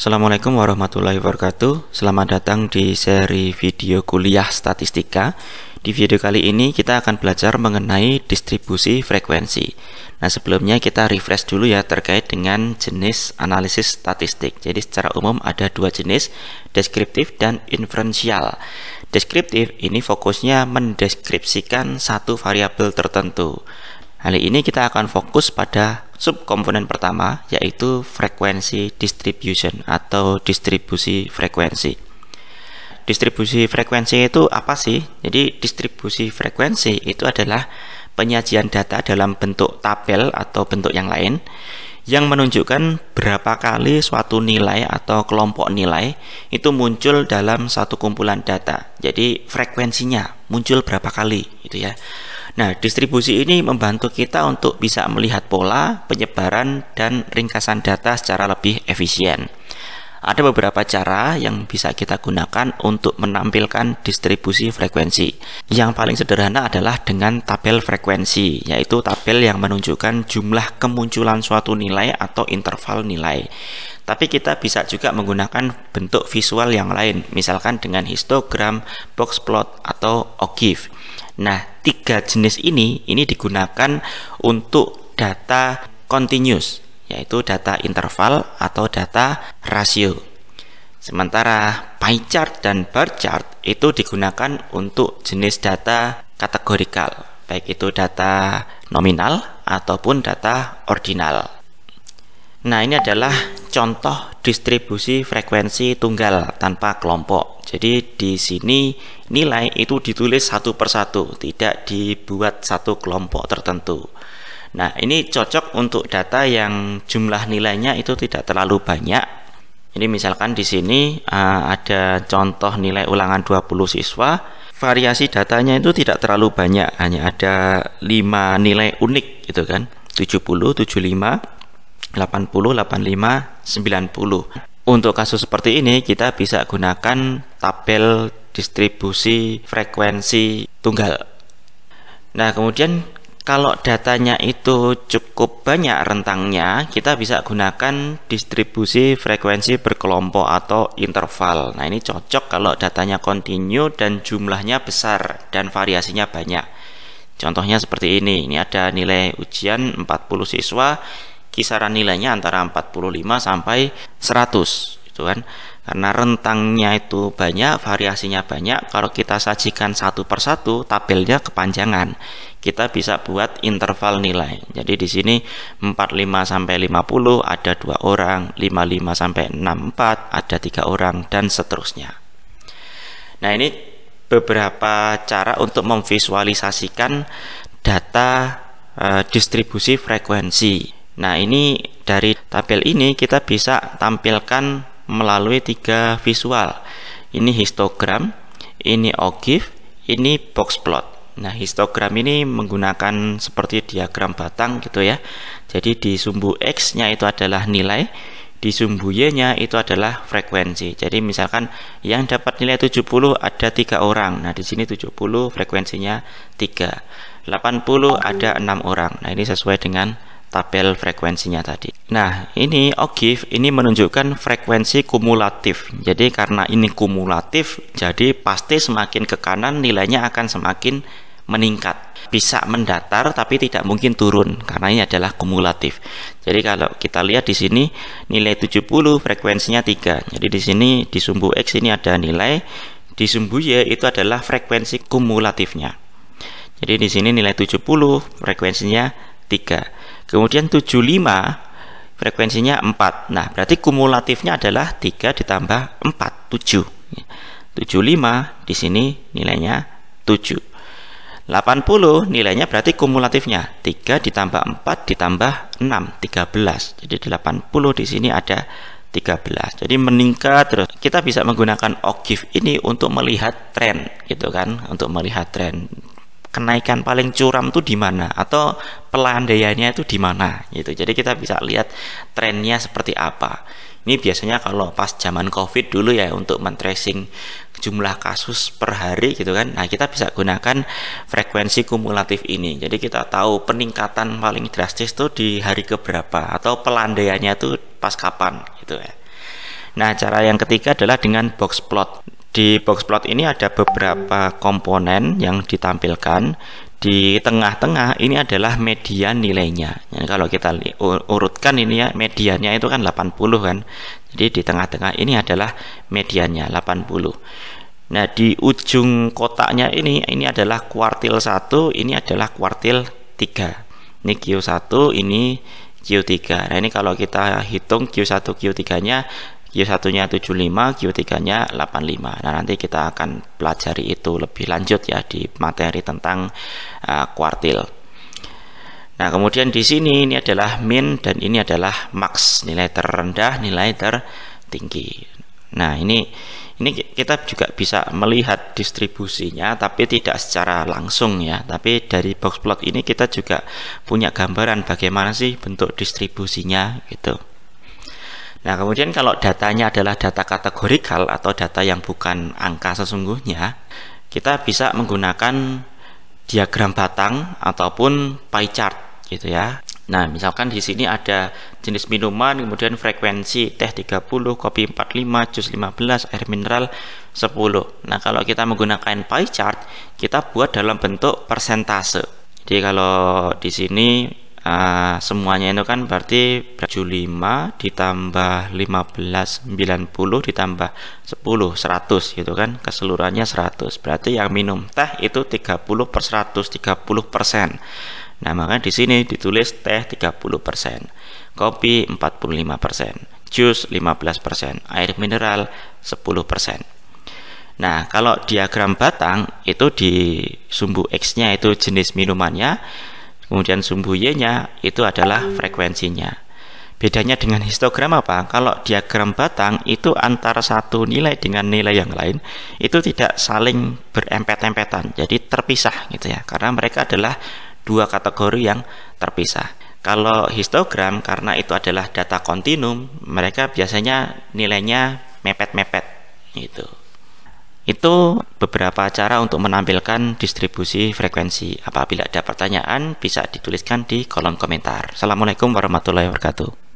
Assalamualaikum warahmatullahi wabarakatuh. Selamat datang di seri video kuliah statistika. Di video kali ini kita akan belajar mengenai distribusi frekuensi. Nah, sebelumnya kita refresh dulu ya terkait dengan jenis analisis statistik. Jadi secara umum ada dua jenis, deskriptif dan inferensial. Deskriptif ini fokusnya mendeskripsikan satu variabel tertentu. Kali ini kita akan fokus pada subkomponen pertama, yaitu frekuensi distribution atau distribusi frekuensi. Distribusi frekuensi itu apa sih? Jadi distribusi frekuensi itu adalah penyajian data dalam bentuk tabel atau bentuk yang lain yang menunjukkan berapa kali suatu nilai atau kelompok nilai itu muncul dalam satu kumpulan data. Jadi frekuensinya muncul berapa kali gitu ya. Nah, distribusi ini membantu kita untuk bisa melihat pola, penyebaran, dan ringkasan data secara lebih efisien. Ada beberapa cara yang bisa kita gunakan untuk menampilkan distribusi frekuensi. Yang paling sederhana adalah dengan tabel frekuensi, yaitu tabel yang menunjukkan jumlah kemunculan suatu nilai atau interval nilai. Tapi kita bisa juga menggunakan bentuk visual yang lain, misalkan dengan histogram, box plot, atau OGIF. Nah, tiga jenis ini digunakan untuk data continuous, yaitu data interval atau data rasio. Sementara pie chart dan bar chart itu digunakan untuk jenis data kategorikal, baik itu data nominal ataupun data ordinal. Nah, ini adalah contoh distribusi frekuensi tunggal tanpa kelompok. Jadi di sini nilai itu ditulis satu persatu, tidak dibuat satu kelompok tertentu. Nah, ini cocok untuk data yang jumlah nilainya itu tidak terlalu banyak. Jadi misalkan di sini ada contoh nilai ulangan 20 siswa, variasi datanya itu tidak terlalu banyak, hanya ada 5 nilai unik gitu kan. 70, 75, 80, 85, 90. Untuk kasus seperti ini kita bisa gunakan tabel distribusi frekuensi tunggal. Nah, kemudian kalau datanya itu cukup banyak rentangnya, kita bisa gunakan distribusi frekuensi berkelompok atau interval. Nah, ini cocok kalau datanya kontinu dan jumlahnya besar dan variasinya banyak. Contohnya seperti ini. Ini ada nilai ujian 40 siswa, kisaran nilainya antara 45 sampai 100 gitu kan. Karena rentangnya itu banyak, variasinya banyak, kalau kita sajikan satu persatu tabelnya kepanjangan. Kita bisa buat interval nilai. Jadi di sini 45 sampai 50 ada 2 orang, 55 sampai 64 ada 3 orang, dan seterusnya. Nah, ini beberapa cara untuk memvisualisasikan data distribusi frekuensi. Nah, ini dari tabel ini kita bisa tampilkan melalui 3 visual. Ini histogram, ini OGIF, ini box plot. Nah, histogram ini menggunakan seperti diagram batang gitu ya. Jadi di sumbu X-nya itu adalah nilai, di sumbu Y-nya itu adalah frekuensi. Jadi misalkan yang dapat nilai 70 ada 3 orang. Nah, di sini 70 frekuensinya 3. 80 ada 6 orang. Nah, ini sesuai dengan tabel frekuensinya tadi. Nah, ini OGIF ini menunjukkan frekuensi kumulatif. Jadi karena ini kumulatif, jadi pasti semakin ke kanan nilainya akan semakin meningkat. Bisa mendatar tapi tidak mungkin turun karena ini adalah kumulatif. Jadi kalau kita lihat di sini nilai 70 frekuensinya 3. Jadi di sini di sumbu X ini ada nilai, di sumbu Y itu adalah frekuensi kumulatifnya. Jadi di sini nilai 70 frekuensinya 3. Kemudian 75 frekuensinya 4. Nah, berarti kumulatifnya adalah 3 ditambah 4, 7. 75 di sini nilainya 7. 80 nilainya berarti kumulatifnya 3 ditambah 4 ditambah 6, 13. Jadi 80 di sini ada 13. Jadi meningkat terus. Kita bisa menggunakan OGIF ini untuk melihat tren gitu kan, untuk melihat tren. Kenaikan paling curam itu di mana atau pelandaiannya itu di mana gitu. Jadi kita bisa lihat trennya seperti apa. Ini biasanya kalau pas zaman COVID dulu ya, untuk men-tracing jumlah kasus per hari gitu kan. Nah, kita bisa gunakan frekuensi kumulatif ini. Jadi kita tahu peningkatan paling drastis itu di hari keberapa atau pelandaiannya itu pas kapan gitu ya. Nah, cara yang ketiga adalah dengan box plot. Di box plot ini ada beberapa komponen yang ditampilkan. Di tengah-tengah ini adalah median nilainya. Jadi kalau kita urutkan ini ya, mediannya itu kan 80 kan. Jadi di tengah-tengah ini adalah mediannya 80. Nah, di ujung kotaknya ini adalah kuartil 1, ini adalah kuartil 3. Ini Q1, ini Q3. Nah, ini kalau kita hitung Q1, Q3-nya, Q1-nya 75, Q3-nya 85. Nah, nanti kita akan pelajari itu lebih lanjut ya di materi tentang kuartil. Nah, kemudian di sini ini adalah min dan ini adalah max, nilai terendah, nilai tertinggi. Nah, ini kita juga bisa melihat distribusinya, tapi tidak secara langsung ya. Tapi dari box plot ini kita juga punya gambaran bagaimana sih bentuk distribusinya gitu. Nah, kemudian kalau datanya adalah data kategorikal atau data yang bukan angka sesungguhnya, kita bisa menggunakan diagram batang ataupun pie chart gitu ya. Nah, misalkan di sini ada jenis minuman, kemudian frekuensi teh 30, kopi 45, jus 15, air mineral 10. Nah, kalau kita menggunakan pie chart, kita buat dalam bentuk persentase. Jadi kalau di sini semuanya itu kan berarti 75 ditambah 15 90 ditambah 10 100 gitu kan, keseluruhannya 100. Berarti yang minum teh itu 30 per 100, 30%. Nah, maka di sini ditulis teh 30%, kopi 45%, jus 15%, air mineral 10%. Nah, kalau diagram batang itu di sumbu X-nya itu jenis minumannya, kemudian sumbu Y-nya itu adalah frekuensinya. Bedanya dengan histogram apa? Kalau diagram batang itu antara satu nilai dengan nilai yang lain itu tidak saling berempet-empetan, jadi terpisah gitu ya, karena mereka adalah dua kategori yang terpisah. Kalau histogram karena itu adalah data kontinum, mereka biasanya nilainya mepet-mepet gitu. Itu beberapa cara untuk menampilkan distribusi frekuensi. Apabila ada pertanyaan, bisa dituliskan di kolom komentar. Assalamualaikum warahmatullahi wabarakatuh.